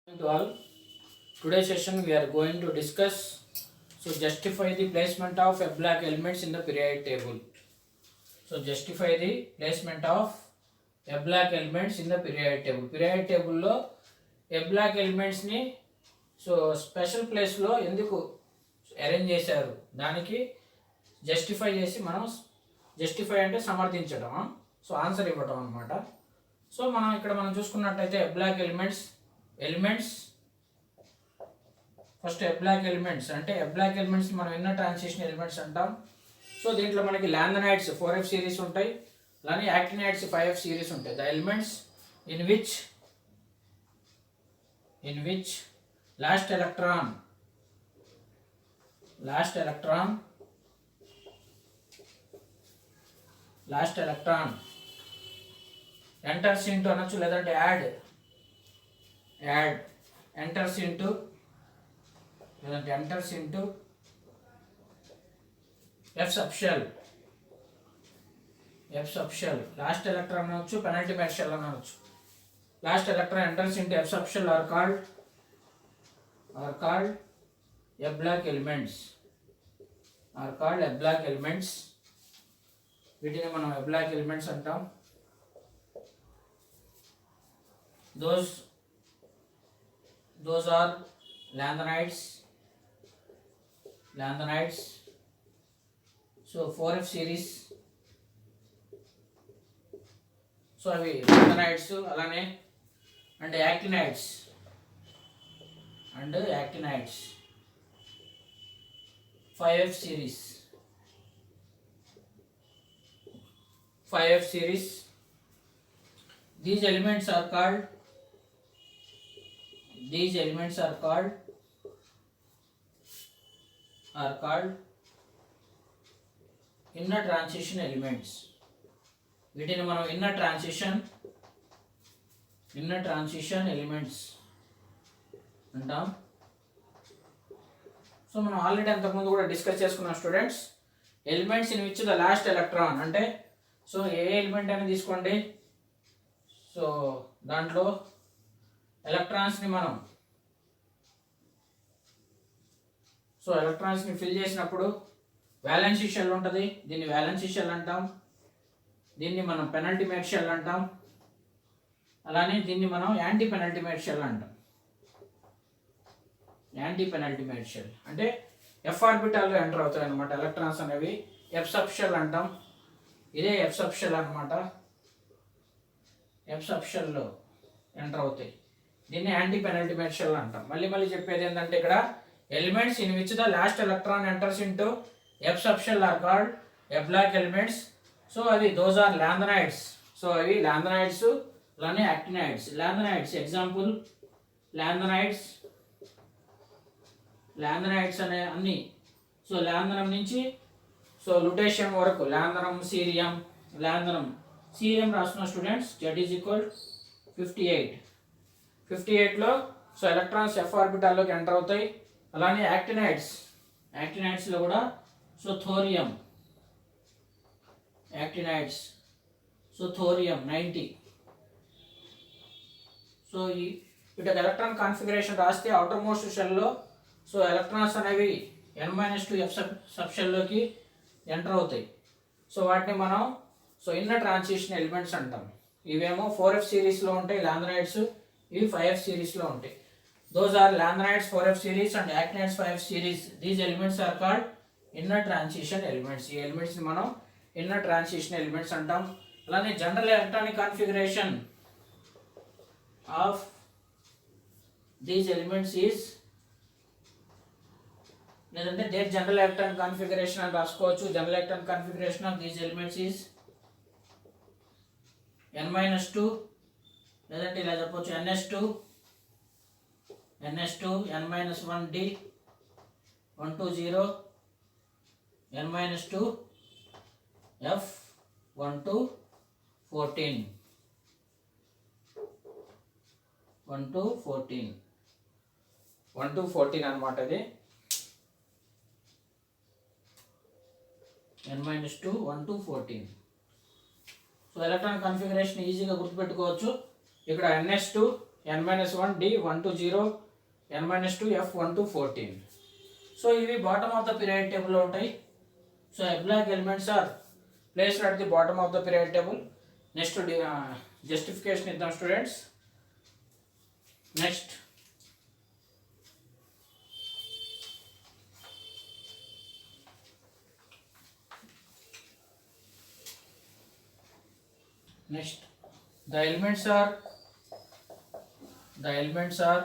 To all, today's session we are going to discuss justify the placement of F block elements in the periodic table. So justify the placement of F block elements in the periodic table. Periodic table లో F block elements ని special place లో ఎందుకు arrange చేశారు దానికి justify చేసి మనం justify అంటే సమర్థించడం answer ఇవ్వడం అన్నమాట. మనం ఇక్కడ చూసుకున్నట్టయితే F block elements first F block elements అంటే ఎఫ్ బ్లాక్ ఎలిమెంట్స్ మనం ఇన్నర్ ట్రాన్సిషన్ ఎలిమెంట్స్ అంటాం. దీంట్లో మనకి లాంథనైడ్స్ 4f సిరీస్ ఉంటాయి, అలానే యాక్టినైడ్స్ 5f సిరీస్ ఉంటాయి. The elements in which last electron enters into అనొచ్చు, లేదంటే add enters into F subshell. Last electron అనొచ్చు, penultimate shell అనొచ్చు. Last electron enters into F subshell are called F block elements. వీటిని మనం F block elements అంటాం. Those are lanthanides. 4f series. అవి lanthanides అలానే and actinides 5f series. These elements are called inner transition elements. వీటిని మనం inner transition elements అంటాం. మనం already అంతకుముందు కూడా డిస్కస్ చేసుకున్నాం students. Elements in which the last electron అంటే ఏ ఎలిమెంట్ అని తీసుకోండి. దాంట్లో ఎలక్ట్రాన్స్ని మనం ఎలక్ట్రాన్స్ని ఫిల్ చేసినప్పుడు వ్యాలెన్సీ షెల్ ఉంటుంది, దీన్ని వ్యాలెన్సీ షెల్ అంటాం. దీన్ని మనం పెనల్టిమేట్ షెల్ అంటాం. అలానే దీన్ని మనం యాంటీ పెనల్టిమేట్ షెల్ అంటాం. అంటే ఎఫ్ ఆర్బిటాల్లో ఎంటర్ అవుతాయి అనమాట ఎలక్ట్రాన్స్ అనేవి. ఎఫ్ సబ్ షెల్ అంటాం. ఇదే ఎఫ్ సబ్ షెల్ అనమాట. ఎఫ్ సబ్ షెల్లో ఎంటర్ అవుతాయి. దీన్ని యాంటీ పెనల్టిమేట్ షెల్ అంటాం. మళ్ళీ చెప్పేది ఏంటంటే ఇక్కడ elements in which the last electron enters into F sub shall or called F block elements. అవి దోస్ ఆర్ లాంథనైడ్స్. అవి లాంథనైడ్స్ అలానే యాక్టినైడ్స్. లాంథనైడ్స్ ఎగ్జాంపుల్ లాంథనైడ్స్ అనే అన్ని లాంథనం నుంచి లుటేషియం వరకు లాంథనం సీరియం రాస్తున్న స్టూడెంట్స్ Z is equal 58లో ఎలక్ట్రాన్స్ ఎఫ్ ఆర్బిటాల్లోకి ఎంటర్ అవుతాయి. అలానే యాక్టినైడ్స్లో కూడా థోరియం 90. ఇటు ఎలక్ట్రాన్ కాన్ఫిగరేషన్ రాస్తే అవుటర్ మోస్ట్ షెల్లో ఎలక్ట్రాన్స్ అనేవి N-2 F సబ్ షెల్లోకి ఎంటర్ అవుతాయి. వాటిని మనం ఇన్నర్ ట్రాన్సిషన్ ఎలిమెంట్స్ అంటాం. ఇవేమో 4f సిరీస్లో ఉంటాయి లాంథనైడ్స్, ఇవి 5f సిరీస్లో ఉంటాయి. Those are lanthanides 4f series and actinides 5f series. These elements are called inner transition elements. ఈ ఎలిమెంట్స్ ని మనం inner transition elements అంటాం. అలానే general electronic configuration of these elements is లేదంటే దేర్ జనరల్ ఎలక్ట్రానిక్ కాన్ఫిగరేషన్ అని రాసుకోవచ్చు. General electronic configuration of these elements is N-2 లేదంటే ఇలా చెప్పవచ్చు NS2 N-1D 120 N-2 F 1 అన్నమాట. ఇది N-2 1 to 14. ఎలక్ట్రాన్ కాన్ఫిగరేషన్ ఈజీగా గుర్తుపెట్టుకోవచ్చు. ఇక్కడ NS2 n-1 d 1 to 0, n-2 f 1 to 14. So ఇవి bottom of the periodic table లో ఉంటాయి. So A block elements are placed at the bottom of the periodic table. Next justification ఇద్దాం students. Next the elements are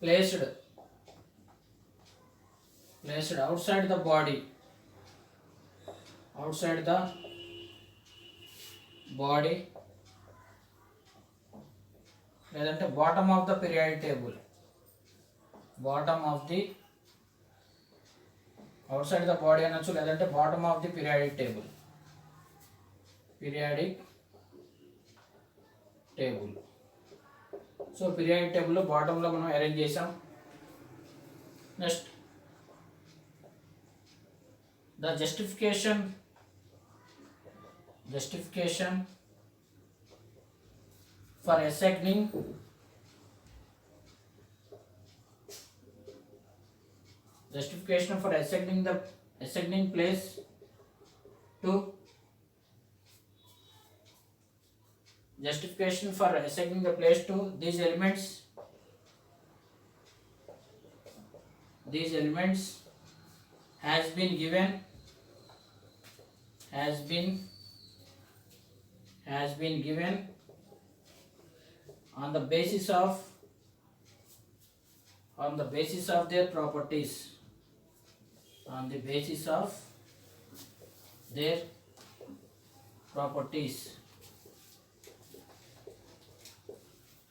placed outside the body, లేదంటే bottom of the periodic table, outside the body అనొచ్చు, లేదంటే bottom of the periodic table. So periodic table బాటంలో మనం arrange చేసాం. Next the justification for assigning place to these elements has been given on the basis of their properties,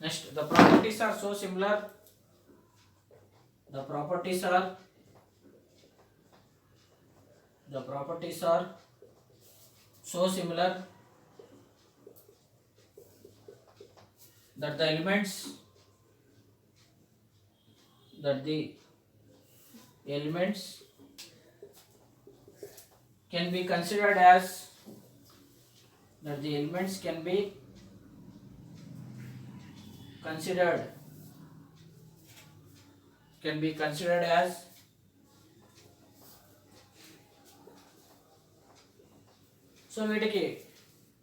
Next, the properties are so similar that the elements can be considered as so వీటికి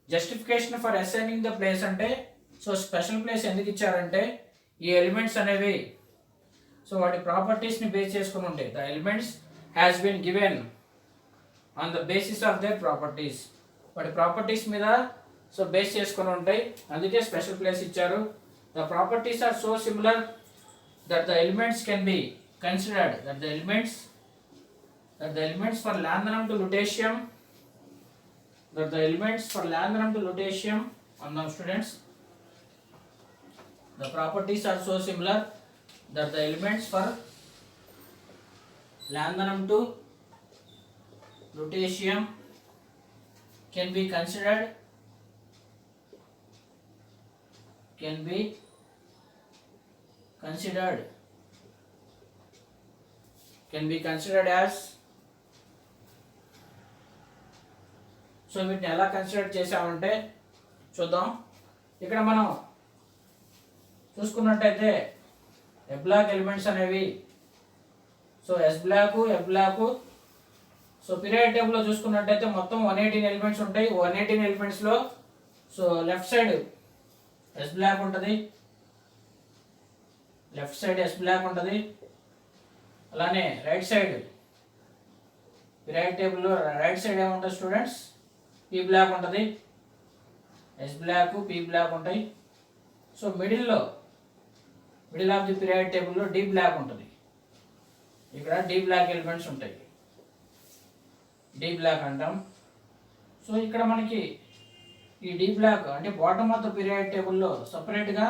justification for assigning the place అంటే, so special place ఎందుకు ఇచ్చారంటే ఈ elements అనేవి so వాటి ప్రాపర్టీస్ని base చేసుకుని ఉంటాయి. The elements has been given on the basis of their properties, వాటి ప్రాపర్టీస్ మీద సో బేస్ చేసుకుని ఉంటాయి, అందుకే స్పెషల్ ప్లేస్ ఇచ్చారు. The properties are so similar that the elements can be considered that the elements for lanthanum to lutetium అన్నాం students. The properties are so similar that the elements for lanthanum to lutetium can be considered as, so వీటిని ఎలా consider చేసామంటే చూద్దాం. ఇక్కడ మనం చూసుకున్నట్టయితే E block elements అనేవి so S block, F block, so periodic టేబుల్లో చూసుకున్నట్టయితే మొత్తం 118 ఎలిమెంట్స్ ఉంటాయి. 118 ఎలిమెంట్స్లో so left side S block ఉంటుంది, అలానే రైట్ సైడ్ పీరియాడిక్ టేబుల్లో రైట్ సైడ్ ఏముంటుంది స్టూడెంట్స్, పీ బ్లాక్ ఉంటుంది, ఎస్ బ్లాక్, పీ బ్లాక్ ఉంటాయి. So middle of the periodic టేబుల్లో డి బ్లాక్ ఉంటుంది, ఇక్కడ డి బ్లాక్ ఎలిమెంట్స్ ఉంటాయి, డి బ్లాక్ అంటాం. సో ఇక్కడ మనకి ఈ డి బ్లాక్ అంటే బాటమ్ ఆఫ్ ద పీరియాడిక్ టేబుల్లో సపరేట్గా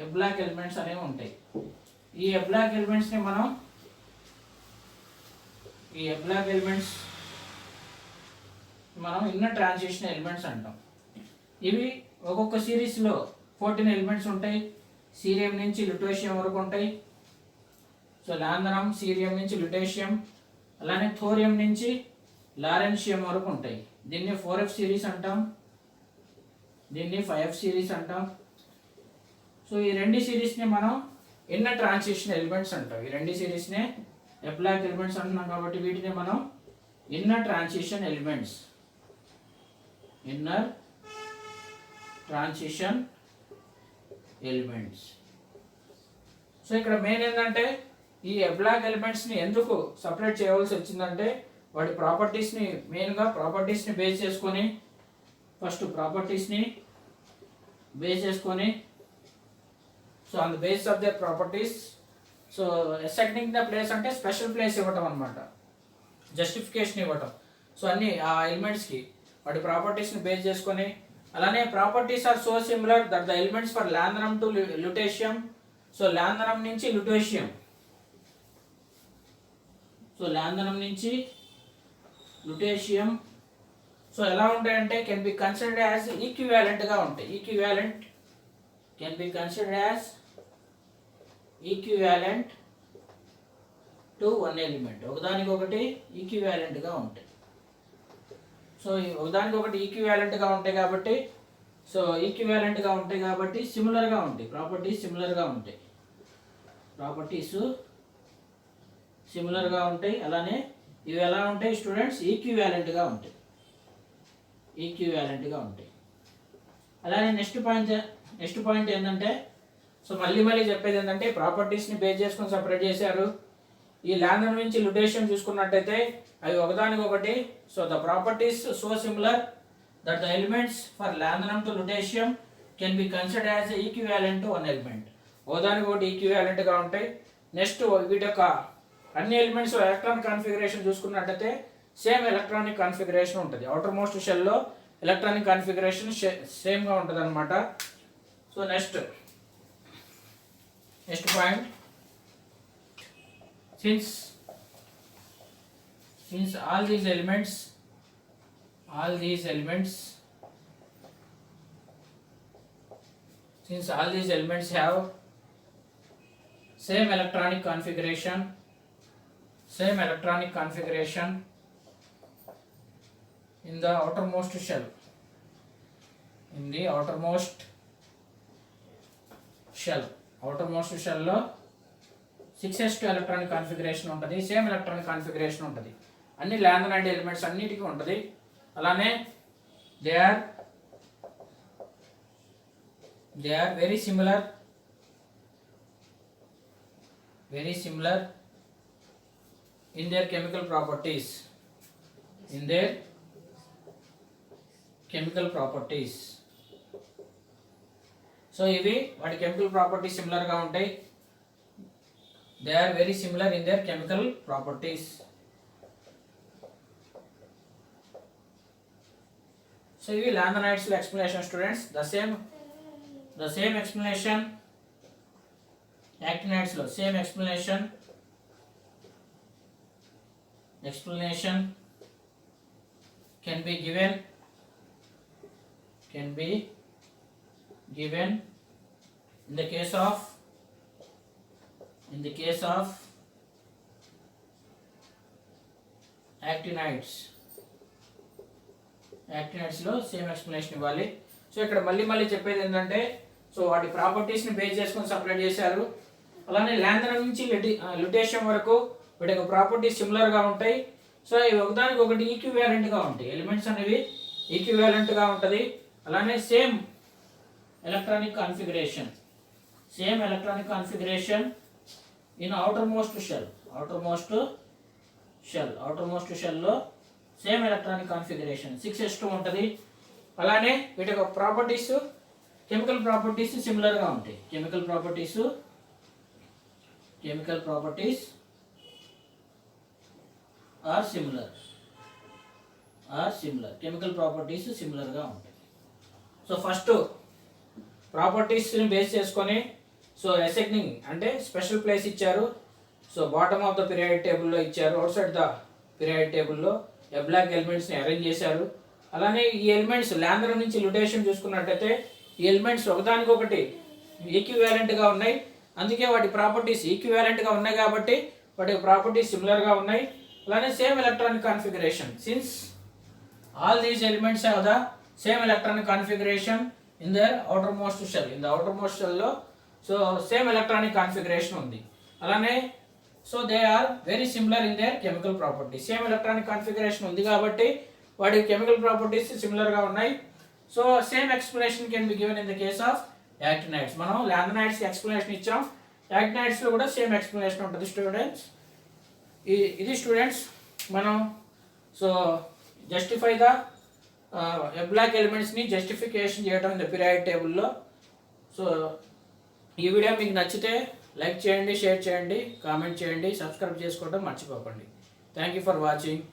ఎఫ్ బ్లాక్ ఎలిమెంట్స్ అనేవి ఉంటాయి. ఈ ఎఫ్ బ్లాక్ ఎలిమెంట్స్ని మనం ఇన్నర్ ట్రాన్సిషన్ ఎలిమెంట్స్ అంటాం. ఇవి ఒక్కొక్క సిరీస్లో 14 ఎలిమెంట్స్ ఉంటాయి. సీరియం నుంచి లుటేషియం వరకు ఉంటాయి. సో లాంథనమ్, సీరియం నుంచి లుటేషియం, అలానే థోరియం నుంచి లారెన్షియం వరకు ఉంటాయి. దీన్ని 4F సిరీస్ అంటాం. దీన్ని 5F సిరీస్ అంటాం. సో ఈ రెండు సిరీస్ని మనం ఇన్నర్ ట్రాన్సిషన్ ఎలిమెంట్స్ అంటాం. ఈ రెండు సిరీస్నే ఎబ్లాక్ ఎలిమెంట్స్ అంటున్నాం కాబట్టి వీటిని మనం inner transition elements, inner transition elements. So ఇక్కడ మెయిన్ ఏంటంటే ఈ ఎబ్లాక్ ఎలిమెంట్స్ని ఎందుకు సపరేట్ చేయవలసి వచ్చిందంటే వాటి ప్రాపర్టీస్ని, మెయిన్గా ప్రాపర్టీస్ని బేస్ చేసుకొని, ఫస్ట్ ప్రాపర్టీస్ని బేస్ చేసుకొని, so on the base of their properties, so assigning the place అంటే స్పెషల్ ప్లేస్ ఇవ్వటం అనమాట, జస్టిఫికేషన్ ఇవ్వటం. సో అన్ని ఆ ఎలిమెంట్స్కి వాటి ప్రాపర్టీస్ని బేస్ చేసుకొని, అలానే properties are so similar that the elements for lanthanum to lutetium, so lanthanum నుంచి ల్యుటేషియం, సో లాంథనమ్ నుంచి ల్యుటేషియం సో ఎలా ఉంటాయంటే కెన్ బి కన్సిడర్డ్ యాజ్ ఈక్వివాలెంట్గా ఉంటాయి. Equivalent can be considered as equivalent to one element, ఒకదానికొకటి ఈక్వివాలెంట్గా ఉంటాయి. So ఒకదానికొకటి ఈక్వివాలెంట్గా ఉంటాయి కాబట్టి, సో ఈక్వివాలెంట్గా ఉంటాయి కాబట్టి సిమిలర్గా ఉంటాయి, ప్రాపర్టీస్ సిమిలర్గా ఉంటాయి, ప్రాపర్టీస్ సిమిలర్గా ఉంటాయి. అలానే ఇవి ఎలా ఉంటాయి స్టూడెంట్స్, ఈక్వివాలెంట్గా ఉంటాయి, ఈక్వివాలెంట్గా ఉంటాయి. అలానే నెక్స్ట్ పాయింట్ ఏంటంటే, సో మళ్ళీ చెప్పేది ఏంటంటే ప్రాపర్టీస్ని బేస్ చేసుకొని సపరేట్ చేశారు. ఈ లాంథనమ్ నుంచి ల్యుటేషియం చూసుకున్నట్టయితే అవి ఒకదానికొకటి, so the properties so similar that the elements for lanthanum to lutetium can be considered as equivalent to one element, ఒకదానికొకటి ఈక్వివాలెంట్గా ఉంటాయి. నెక్స్ట్ వీటి యొక్క అన్ని ఎలిమెంట్స్ ఎలక్ట్రానిక్ కాన్ఫిగరేషన్ చూసుకున్నట్టయితే సేమ్ ఎలక్ట్రానిక్ కాన్ఫిగరేషన్ ఉంటుంది. అవుటర్ మోస్ట్ షెల్లో ఎలక్ట్రానిక్ కాన్ఫిగరేషన్ సేమ్గా ఉంటుంది అనమాట. So next point, since all these elements have same electronic configuration in the outermost shell, outermost shell లో 6s2 ఎలక్ట్రానిక్ కాన్ఫిగరేషన్ ఉంటుంది, సేమ్ ఎలక్ట్రానిక్ కాన్ఫిగరేషన్ ఉంటుంది, అన్ని లాంథనైడ్ ఎలిమెంట్స్ అన్నిటికీ ఉంటుంది. అలానే they are very similar in their chemical properties, so ఇవి వాటి chemical properties సిమిలర్గా ఉంటాయి. They are very similar in their chemical properties. So we lanthanides explanation students, the same explanation actinides lo same explanation can be given in the case of actinides లో same explanation ఇవ్వాలి. So ఇక్కడ మళ్ళీ చెప్పేది ఏంటంటే, so వాటి ప్రాపర్టీస్ని base చేసుకొని separate చేశారు. అలానే లాంథనమ్ నుంచి ల్యుటేషియం వరకు వీటి యొక్క ప్రాపర్టీస్ సిమిలర్గా ఉంటాయి. సో ఇవి ఒకదానికొకటి ఈక్వివాలెంట్గా ఉంటాయి, ఎలిమెంట్స్ అనేవి ఈక్వివాలెంట్గా ఉంటుంది. అలానే same electronic configuration in outermost shell లో సేమ్ ఎలక్ట్రానిక్ కాన్ఫిగరేషన్ 6s2 ఉంటుంది. అలానే వీటి యొక్క ప్రాపర్టీస్, కెమికల్ ప్రాపర్టీస్ సిమిలర్గా ఉంటాయి, chemical properties are similar, chemical properties సిమిలర్గా ఉంటాయి. సో ఫస్ట్ ప్రాపర్టీస్ని బేస్ చేసుకొని, సో అసైనింగ్ అంటే స్పెషల్ ప్లేస్ ఇచ్చారు. So bottom of the periodic టేబుల్లో ఇచ్చారు, అవుట్ సైడ్ ద పీరియాడిక్ టేబుల్లో ఎబ్లాక్ ఎలిమెంట్స్ని అరేంజ్ చేశారు. అలానే ఈ ఎలిమెంట్స్ లాంథనమ్ నుంచి ల్యుటేషియం చూసుకున్నట్టయితే ఈ ఎలిమెంట్స్ ఒకదానికొకటి ఈక్వివాలెంట్గా ఉన్నాయి, అందుకే వాటి ప్రాపర్టీస్ ఈక్వివాలెంట్గా ఉన్నాయి కాబట్టి వాటి ప్రాపర్టీస్ సిమిలర్గా ఉన్నాయి. అలానే same electronic configuration, since all these elements have the same electronic configuration in their outermost shell. In the outermost షెల్లో సో సేమ్ ఎలక్ట్రానిక్ కాన్ఫిగరేషన్ ఉంది. అలానే so they are very similar in their chemical properties. Same electronic configuration ఉంది కాబట్టి వాటి chemical properties సిమిలర్గా ఉన్నాయి. So same explanation can be given in the case of actinides. మనం లాంథనైడ్స్కి ఎక్స్ప్లెనేషన్ ఇచ్చాం, యాక్టినైడ్స్లో కూడా సేమ్ ఎక్స్ప్లెనేషన్ ఉంటుంది స్టూడెంట్స్. ఇది స్టూడెంట్స్ మనం సో జస్టిఫై ద బ్లాక్ ఎలిమెంట్స్ని జస్టిఫికేషన్ చేయడం ఇన్ ద పీరియాడిక్ టేబుల్లో. సో ఈ వీడియో మీకు నచ్చితే లైక్ చేయండి, షేర్ చేయండి, కామెంట్ చేయండి, సబ్స్క్రైబ్ చేసుకోవడం మర్చిపోకండి. Thank you for watching.